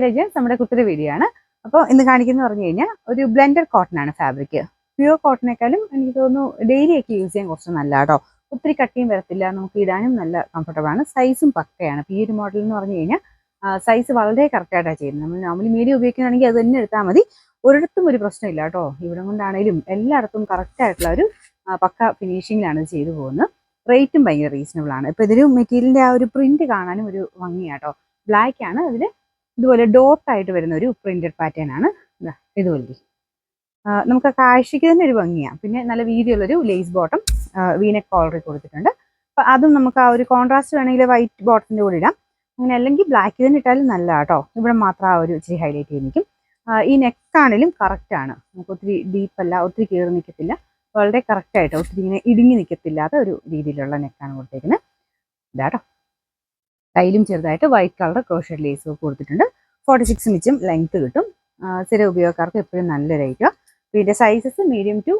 Legends നമ്മുടെ കുത്തിരി video ആണ്. അപ്പോൾ ഇന്ന് കാണിക്കുന്നത് പറഞ്ഞു കഴിഞ്ഞാൽ ഒരു ബ്ലെൻഡഡ് കോട്ടൺ ആണ് ഫാബ്രിക്. പ്യൂർ കോട്ടണേക്കാളും എനിക്ക് തോന്നുന്നു ഡെയിലി ഒക്കെ യൂസ് ചെയ്യാൻ കുറച്ച് നല്ല കേട്ടോ. ഒത്തിരി കട്ടിയും വരത്തില്ല, നമുക്ക് ഇടാനും നല്ല കംഫർട്ടബിൾ ആണ്. സൈസും പക്കയാണ്. അപ്പോൾ ഈ ഒരു മോഡൽ എന്ന് പറഞ്ഞു കഴിഞ്ഞാൽ സൈസ് വളരെ കറക്റ്റായിട്ടാണ് ചെയ്യുന്നത്. നമ്മൾ നോർമലി മീഡിയം ഉപയോഗിക്കുകയാണെങ്കിൽ അത് തന്നെ എടുത്താൽ മതി. ഒരിടത്തും ഒരു പ്രശ്നമില്ല കേട്ടോ. ഇവിടെ കൊണ്ടാണെങ്കിലും എല്ലായിടത്തും കറക്റ്റായിട്ടുള്ള ഒരു പക്ക ഫിനിഷിങ്ങിലാണ് ഇത് ചെയ്തു പോകുന്നത്. റേറ്റും ഭയങ്കര റീസണബിൾ ആണ്. ഇപ്പോൾ ഇതിൽ മെറ്റീരിയലിൻ്റെ ആ ഒരു പ്രിന്റ് കാണാനും ഒരു ഭംഗിയാട്ടോ. ബ്ലാക്ക് ആണ്, അതിൽ ഇതുപോലെ ഡോട്ടായിട്ട് വരുന്ന ഒരു പ്രിന്റഡ് പാറ്റേൺ ആണ്. ഇതുപോലെ നമുക്ക് കാഴ്ചയ്ക്ക് തന്നെ ഒരു ഭംഗിയാണ്. പിന്നെ നല്ല വീതിയുള്ളൊരു ലേസ് ബോട്ടം വീനെക്ക് കോളറി കൊടുത്തിട്ടുണ്ട്. അപ്പം അതും നമുക്ക് ആ ഒരു കോൺട്രാസ്റ്റ് വേണമെങ്കിൽ വൈറ്റ് ബോട്ടത്തിൻ്റെ കൂടെ ഇടാം. അങ്ങനെ അല്ലെങ്കിൽ ബ്ലാക്ക് തന്നെ ഇട്ടാലും നല്ല കേട്ടോ. ഇവിടെ മാത്രം ആ ഒരു ഇച്ചിരി ഹൈലൈറ്റ് ചെയ്ത് നിൽക്കും. ഈ നെക്കാണെങ്കിലും കറക്റ്റാണ്. നമുക്ക് ഒത്തിരി ഡീപ്പല്ല, ഒത്തിരി കയറി നിൽക്കത്തില്ല. വളരെ കറക്റ്റായിട്ട് ഒത്തിരി ഇങ്ങനെ ഇടുങ്ങി നിൽക്കത്തില്ലാത്ത ഒരു രീതിയിലുള്ള നെക്കാണ് കൊടുത്തേക്കുന്നത്. ഇതാട്ടോ. കയ്യിലും ചെറുതായിട്ട് വൈറ്റ് കളർ ക്രോഷഡ് ലേസ് ഒക്കെ കൊടുത്തിട്ടുണ്ട്. 46 ഇഞ്ചും ലെങ്ത് കിട്ടും. സ്ഥിര ഉപയോഗക്കാർക്ക് എപ്പോഴും നല്ല റേറ്റാണ്. പിന്നെ സൈസസ് മീഡിയം ടു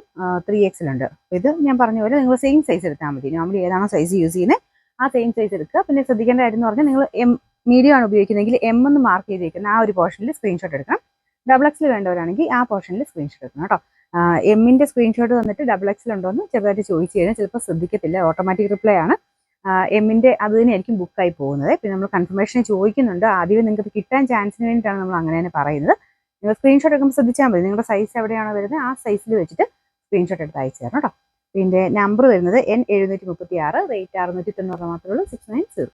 3XL ഉണ്ട്. ഇത് ഞാൻ പറഞ്ഞ പോലെ നിങ്ങൾ സെയിം സൈസ് എടുത്താൽ മതി. നോർമലി ഏതാണോ സൈസ് യൂസ് ചെയ്യുന്നത് ആ സെയിം സൈസ് എടുക്കുക. പിന്നെ ശ്രദ്ധിക്കേണ്ട കാര്യം എന്ന് പറഞ്ഞാൽ നിങ്ങൾ മീഡിയം ആണ് ഉപയോഗിക്കുന്നതെങ്കിൽ M എന്ന് മാർക്ക് ചെയ്തേക്കുന്ന ആ ഒരു പോർഷനിൽ സ്ക്രീൻഷോട്ട് എടുക്കണം. XXL വേണ്ടവരാണെങ്കിൽ ആ പോർഷനിൽ സ്ക്രീൻഷോട്ട് എടുക്കണം കേട്ടോ. എമ്മിൻ്റെ സ്ക്രീൻഷോട്ട് വന്നിട്ട് XXL ഉണ്ടോ എന്ന് ചെറുതായിട്ട് ചോദിച്ചു കഴിഞ്ഞാൽ ചിലപ്പോൾ ശ്രദ്ധിക്കത്തില്ല. ഓട്ടോമാറ്റിക് റിപ്ലൈ ആണ്. എമ്മിൻ്റെ അത് തന്നെയായിരിക്കും ബുക്കായി പോകുന്നത്. പിന്നെ നമ്മൾ കൺഫർമേഷൻ ചോദിക്കുന്നുണ്ട്. ആദ്യമേ നിങ്ങൾക്ക് കിട്ടാൻ ചാൻസിന് വേണ്ടിയിട്ടാണ് നമ്മൾ അങ്ങനെ തന്നെ പറയുന്നത്. നിങ്ങൾ സ്ക്രീൻഷോട്ട് എടുക്കുമ്പോൾ ശ്രദ്ധിച്ചാൽ മതി. നിങ്ങളുടെ സൈസ് എവിടെയാണോ വരുന്നത് ആ സൈസിൽ വെച്ചിട്ട് സ്ക്രീൻഷോട്ട് എടുത്ത് അയച്ചു തരണം കേട്ടോ. പിന്നെ നമ്പർ വരുന്നത് N736, റേറ്റ് 690 മാത്രമേ ഉള്ളൂ. 690.